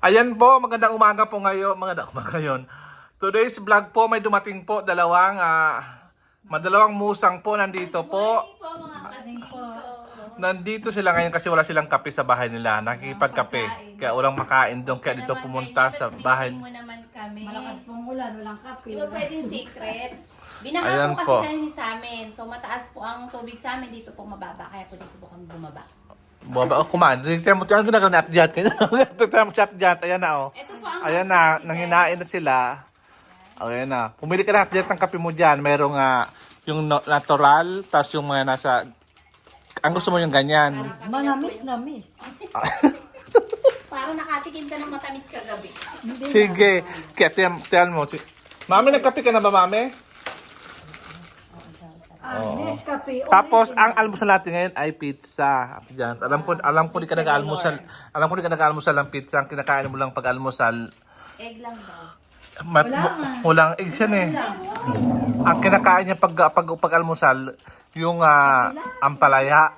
Ayan po, magandang umaga po ngayon. Magandang umaga ngayon. Today's vlog po, may dumating po madalawang musang po nandito po. Nandito sila ngayon kasi wala silang kape sa bahay nila. Nakikipagkape. Kaya walang makain doon. Kaya dito pumunta sa bahay. Mo naman kami. Malakas pong ulan, walang kape. Di ba pwedeng secret? Binaha Ayan po kasi po. namin sa amin. So mataas po ang tubig sa amin. Dito po mababa. Kaya po dito po kami bumaba. Baba, kumain. Tingnan mo, ano ginagawa natin dyan? Tingnan mo siya dyan. Ayan na, oh. Ito po ang Ayan na, nanghinain na sila. Ayan na. Pumili ka na dyan ng kape mo dyan. Merong yung natural, tapos yung mga nasa... Ang gusto mo yung ganyan. Manamis na miss. Parang nakatikim ka ng matamis kagabi. Sige. Kaya tiyan mo. Mami, nagkape ka na ba, Mami? Nescafe. Tapos, ang almusal natin ngayon ay pizza. Diyan. Alam ko di ka nag-almusal. Alam ko di ka nag-almusal ng pizza. Ang kinakain mo lang pag-almusal. Egg lang daw. Walang eggs yan eh. Ang kinakain niya pag-almusal, yung ampalaya.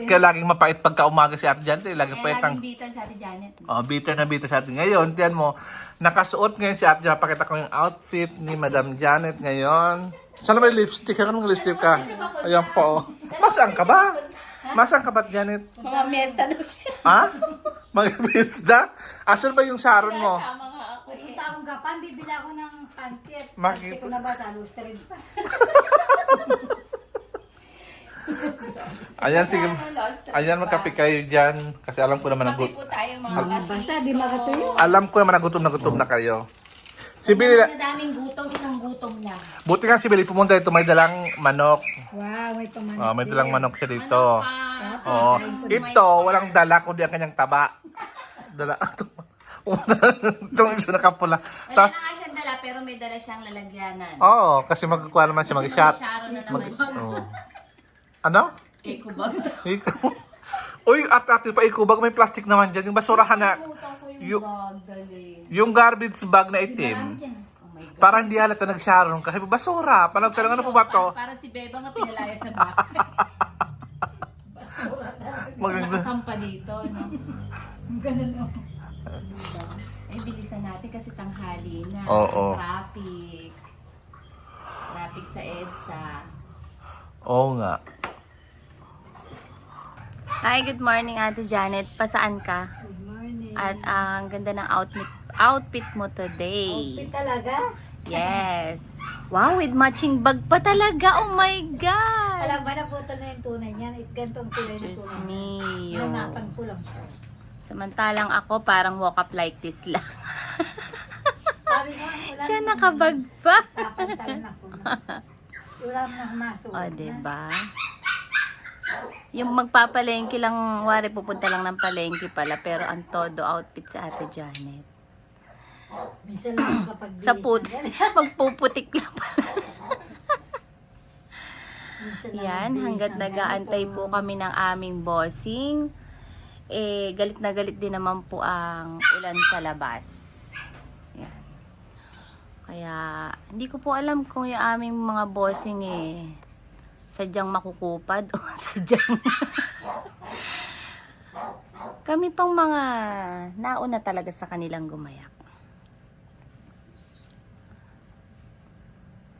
Kaya laging mapait pagka umaga si Ate Janet. Laging pait Kaya ang... laging bitter sa Ate Janet. Oh, bitter na bitter sa atin. Ngayon, tiyan mo, nakasuot ngayon si Ate Janet. Pakita ko yung outfit ni Madam Janet ngayon. Saan ba yung lipstick? Anong lipstick ka? Ayan po. Masang ka ba? Masang ka ba, Janet? Mga miesta daw siya. Ha? Mag-pizza? Asan ba yung saron mo? Tama nga ako eh. Punta akong gapan, bibili ako ng pancake. Makikita- Kasi ko na ba sa Lustred pa. Ayan, sige. Ayan, magkape kayo dyan. Kasi alam ko naman Kape po tayo mga kasi. Basta di magatuyo. alam ko naman na gutom na kayo. Si Billy, Madaming gutom, isang gutom lang. buti nga si Billy pumunta dito, may dalang manok. Wow, may pamanok. May dalang manok siya dito. Ano pa? Oo. Ito, walang dala kundi ang kanyang taba. Dala. Itong isa nakapula. Wala Tapos, na nga siyang dala, pero may dala siyang lalagyanan. oo, kasi magkukuha naman siya mag-shot. Sharon na naman siya. Oo. Ano? Eco bag daw. Uy, at pa ikubag, may plastic naman dyan. Yung basurahan na, Nakalimutan ko Yung- yung bag, dali. yung garbage bag na itim, Oh my God. parang di halata nag-sharon kasi basura. Parang talaga ano po ba to? Para si Beba nga pinalaya sa bahay. Nakasampa dito, no? Ganun o. Diba? Ay, bilisan natin kasi tanghali na. Oo. Traffic. Traffic sa EDSA. Oo nga. Hi, good morning Ate Janet. Pasaan ka? Good morning. At ang ganda ng outfit mo today. Outfit talaga? Yes. Wow, with matching bag pa talaga. Oh my God. Alam ba, naputol na yung tunay niyan? Ganito ang tunay na Diyos tunay. me. Hanapan ko lang siya. Samantalang ako parang walk up like this lang. Sabi ko, wala Siya namang nakabag pa. papantalan ako. Wala na humasok. O, diba? Yung magpapalengke lang, wari pupunta lang ng palengke pala, pero ang todo outfit sa Ate Janet. Minsan lang kapag Sa magpuputik lang pala. Yan, hanggat nag-aantay po kami ng aming bossing, galit na galit din naman po ang ulan sa labas. Yan. Kaya, hindi ko po alam kung yung aming mga bossing sadyang makukupad o sadyang kami pang mga nauna talaga sa kanilang gumayak.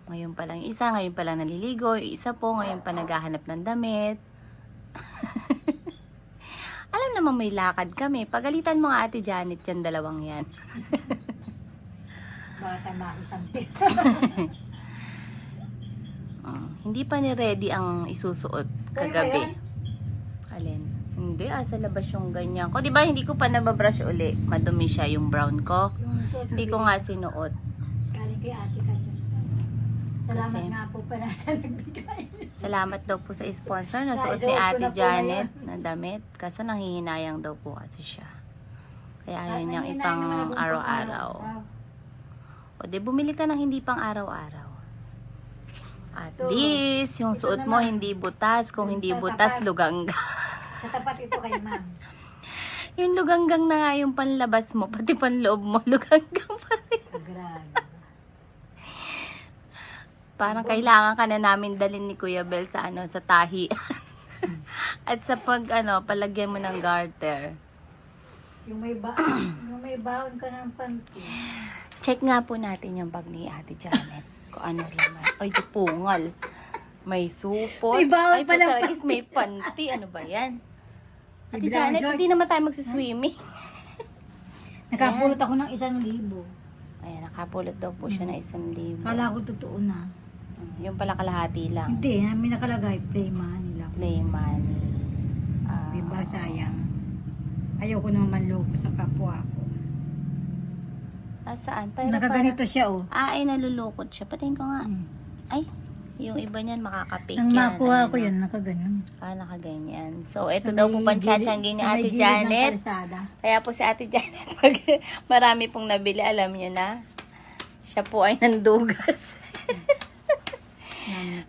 Ngayon pa lang yung isa, ngayon pa lang naliligo, yung isa po ngayon pa naghahanap ng damit. Alam naman may lakad kami. Pagalitan mo nga Ate Janet yan, dalawang yan. Baka maisang Hindi pa ni ready ang isusuot kagabi. Alin? Hindi, sa labas yung ganyan ko. Diba hindi ko pa nababrush uli. Madumi siya yung brown ko. Hindi ko nga sinuot. Galing kay ate ka dyan. Salamat Kasi- nga po pala sa nagbigay. Salamat daw po sa sponsor na suot ni Naisuot ko Ate na po Janet na damit. Kaso nanghihinayang daw po kasi siya. Kaya ayaw niyang ipang araw-araw. O di bumili ka ng hindi pang araw-araw. At Ito. least, yung Ito suot mo naman. hindi butas. Kung Yung hindi sa butas, tapat. lugangga. Sa tapat ito kay ma'am. Yung luganggang na nga yung panlabas mo, pati panloob mo, luganggang pa rin. Grabe. Parang kailangan ka na namin dalhin ni Kuya Bel sa sa tahi. At sa palagyan mo ng garter. Yung may baon ka ng panty. Check nga po natin yung bag ni Ate Janet. Kung ano laman. Ay, di pungal. May supot. May bawal Ay, palang putaragis, may panty. Ano ba yan? Ate May brown Janet, short. hindi naman tayo magsiswimming. Nakapulot ako ng 1,000. Ayan, nakapulot daw po siya na 1,000. Kala ko totoo na. Yung pala kalahati lang. Hindi, may nakalagay, play money lang. Play money. Diba, sayang. Ayaw ko naman manloko sa kapwa ko. Saan? Pero Nakaganito siya, oh. Ay, nalulukot siya. Patingin ko nga. Mm. Ay, yung iba niyan makakapik Nang yan. makuha ko Ano? yan, nakaganon. Nakaganyan. So, ito Sa daw may po panchanchangin ni sa may Ate gilid ng Janet. kalsada. Kaya po si Ate Janet, pag marami pong nabili, alam nyo na, siya po ay nandugas.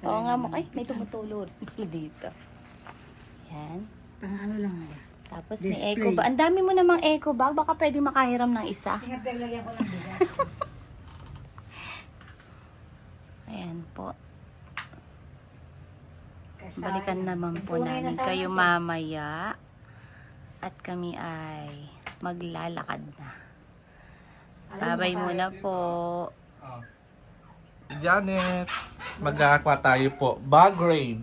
Oo nga mo, ay, may tumutulo rin dito. Yan. Pang ano lang na. Tapos Display. may eco bag. Ang dami mo namang eco bag, baka pwede makahiram ng isa. Pinaglagyan ko ng bigas. Ayan po. Kasama. Balikan naman po Tunay na namin sana kayo siya. mamaya. At kami ay maglalakad na. Alam mo, Babay pare. muna po. Janet, magkakakuha tayo po. Bag raid.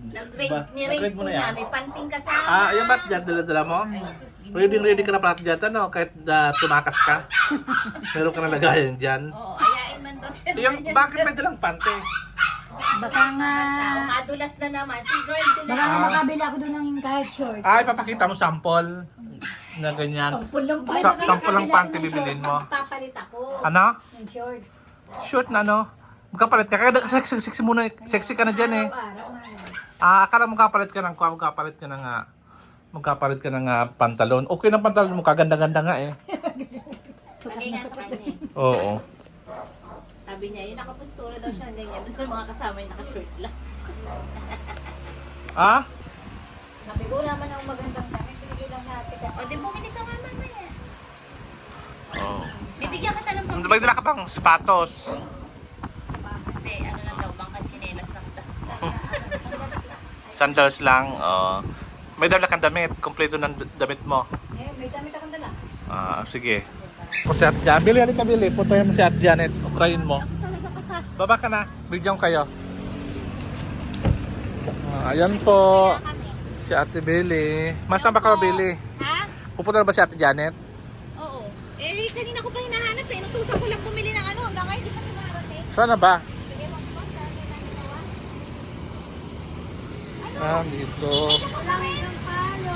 Nirate po namin. Panting kasama. Ayan ba't dyan? Dala-dala mo? Ready ka na pala dyan, ano? Kahit tumakas ka. Meron ka na lagayan dyan. Oo, ayain man daw siya. Bakit may dalang pante? Baka nga, Madulas na naman. Si girl dulas. baka nga makabila ako doon ng kahit short. Ay, papakita mo sample. Na ganyan. Sampul lang Sampol lang panty bibilin mo. Papalit ako. Ano? Ng short. Short na, no? Magkapalit ka. Kaya sexy muna. Sexy ka na dyan, eh. Araw-araw nga. Akala magkapalit ka ng magkapalit ka ng pantalon. Okay ng pantalon mo, kaganda-ganda nga eh. Lagay nga sa kanya eh. Oo. Sabi niya, yung nakapustura daw siya. Ganyan. Doon sa mga kasama yung nakashort lang. Ah? Sabi ko, wala man ang magandang damit. Pinigil lang natin. O, di bumili ka nga mamaya. Oo. Bibigyan kita ng pambili. Magdala ka bang sapatos? Hindi, ano lang daw, bangkang tsinelas lang daw. Sandals lang. May dala kang damit. Kompleto ng damit mo. Eh, may damit akong dala. Sige. O si Ate Janet. Bili, halika bili. Puntayan mo si Ate Janet. Ukrayin mo. Ako talaga kasal. Baba ka na. Bigyan ko kayo. Ayan po. Kami. Si Ate Billy. Masaan ba ka Billy? Ha? Pupunta na ba si Ate Janet? Oo. Eh, kanina ko pa hinahanap eh. Inutusan ko lang bumili ng ano. Hanggang ngayon, di pa tumarating. Sana ba? Sige, mag-boss. Dahil na ginawa. Dito. Wala ng palo.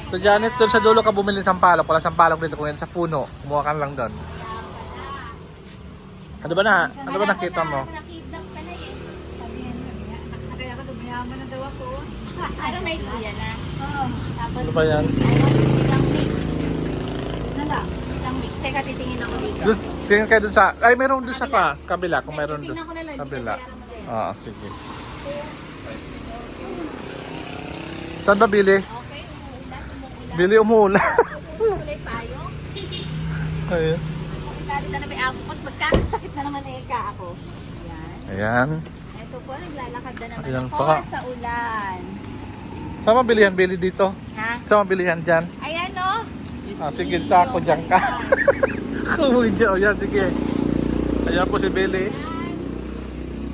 So Janet, doon sa dulo ka bumili ng sampalok. Wala sampalok dito kung yan sa puno. Kumuha ka lang doon. Ano ba nakita mo? Nakidnap ka na eh. Sabihin mo, nakasakay ako doon. Mayaman na daw ako. Pero may luya na. Oo. Tapos, Ano ba yan? ilang mix. Na lang. Ilang mix. Teka, titingin ako dito. Doon, tingin kayo doon sa... Ay, meron doon sa kabila. Kung meron doon. Titingnan ko na lang. Kabila. Sige. Saan ba bili? Okay, umuulan. Bili umuulan. Kulay payo. Ayun. Dali na may abot. Magkakasakit na naman eka ako. Yan. Ayan. Ito po, naglalakad na naman Ayan ako pa. sa ulan. Saan mabilihan? Bili dito. Ha? Saan mabilihan dyan? Ayan o. Sige, ako dyan ka. Kung hindi, o yan, sige. Ayan po si Billy.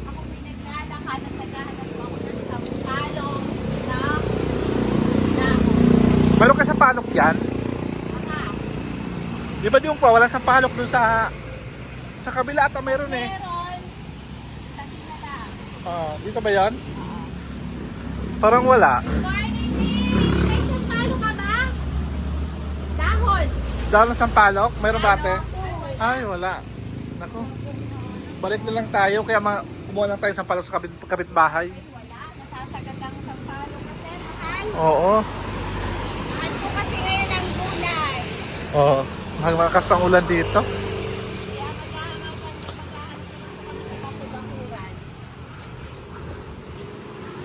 Ako pinaglalakad at naghahanap po ako ng sampalo na Meron ka sa palok yan? Di ba yung pa, walang sa palok dun sa kabila ata meron eh. meron. Kanina lang. Dito ba yan? Parang wala. Morning, Miss! May sampalo ka ba? Dahon! Dahil ng sampalok, meron ba ate? Dahon. Ay, wala. Naku. Balik na lang tayo, kaya kumuha lang tayo ng sampalok sa kapitbahay. Wala, nasasagat ang sampalo kasi mahal. Oo. Mahal po kasi ngayon ang gulay. Oo. Malakas ang ulan dito. Kaya maghahanap kami sa kapitbakuran.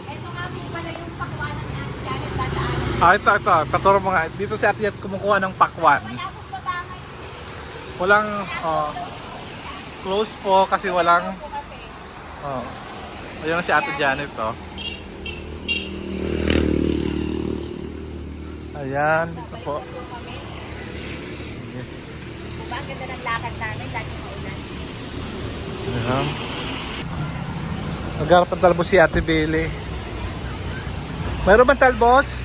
Ito nga po pala yung pakwan ng Ate Janet dadaanan. Ito. Taturo mo nga. Dito si Ate Yat kumukuha ng pakwan. Wala pong babangan Walang, close po kasi walang, po kasi. ayun si Ate Janet, Ayan, dito po. lakad namin, lagi maulan. Ayan. Nagharap ng talbos si Ate Billy. Mayroon bang talbos?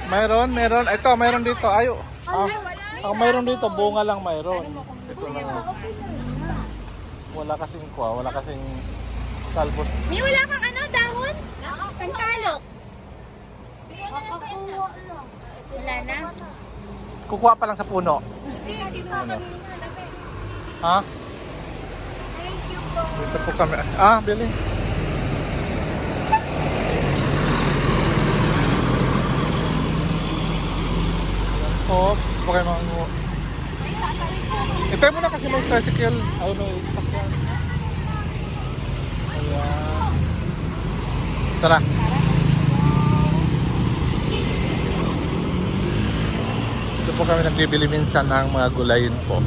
Mayroon. Ito, mayroon dito. Ayo. Mayroon dito. Bunga lang mayroon. Ito lang. Wala kasing talbos. May wala kang ano, dahon? Pantalok. Wala na? Kukuha pa lang sa puno. Ha? Dito po kami. Billy. Oh, gusto kayo mga... Itay mo na kasi mag-tricycle. Ayun, sakyan. Ayan. Tara. Dito po kami nagbibili minsan ng mga gulayin po.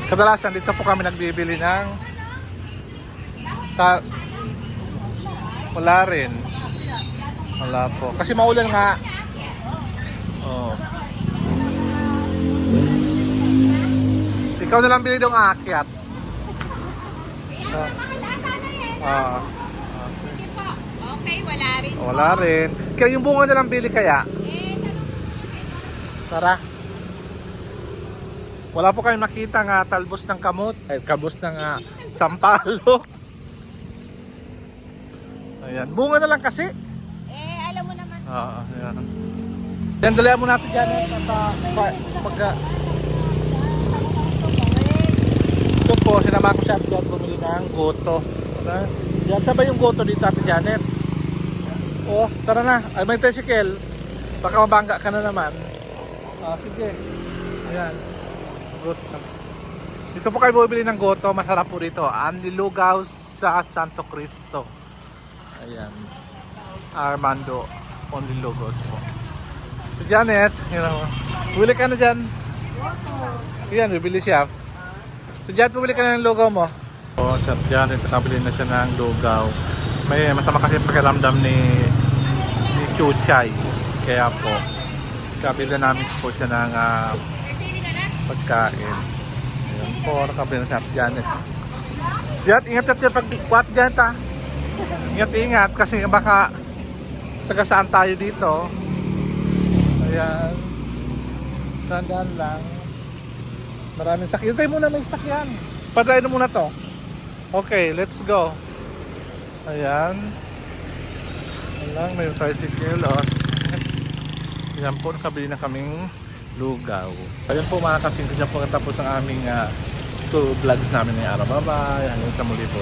Kadalasan dito po kami nagbibili ng... Wala rin. Wala po. Kasi maulan nga. Oh. Ikaw na lang bili dong aakyat. Okay, wala rin. Wala rin. Kaya yung bunga na lang bili kaya. Tara. Wala po kayong makita nga talbos ng kamot. Kabos ng sampalok. Ayan. Bunga na lang kasi. Alam mo naman. Ayan. Yan, dalihan mo natin dyan. Ito po, sinama ko siya dyan bumili ng goto. Yan, sabay yung goto dito, Ate Janet. Oh, tara na. Ay, may tricycle. Baka mabangga ka na naman. Sige. Ayan. Goto. Dito po kayo bumili ng goto. Masarap po dito. Ang nilugaw sa Santo Cristo. Ayan. Armando Onlilogos po. So, Janet, bumili ka na dyan. Ayan, bibili siya. So, Janet, bumili ka na ng lugaw mo. So, Janet, nakabili na siya ng lugaw. May masama kasi pakiramdam ni Chuchay. Kaya po, kabili na namin po siya ng pagkain. Ayan po, nakabili na siya. Janet. Janet, ingat natin pag-ikwat, Janet ha. Ingat kasi baka sagasaan tayo dito. Ayan. Tandaan lang. Maraming sakyan. Hintay muna, may sakyan. Padayin muna to. Okay, let's go. Ayan. Ayan, may tricycle. Ayan po, nakabili na kaming lugaw. Ayan po mga kasingko, dyan po natapos ang aming 2 vlogs namin ngayong araw. Bye-bye. Hanggang sa muli po.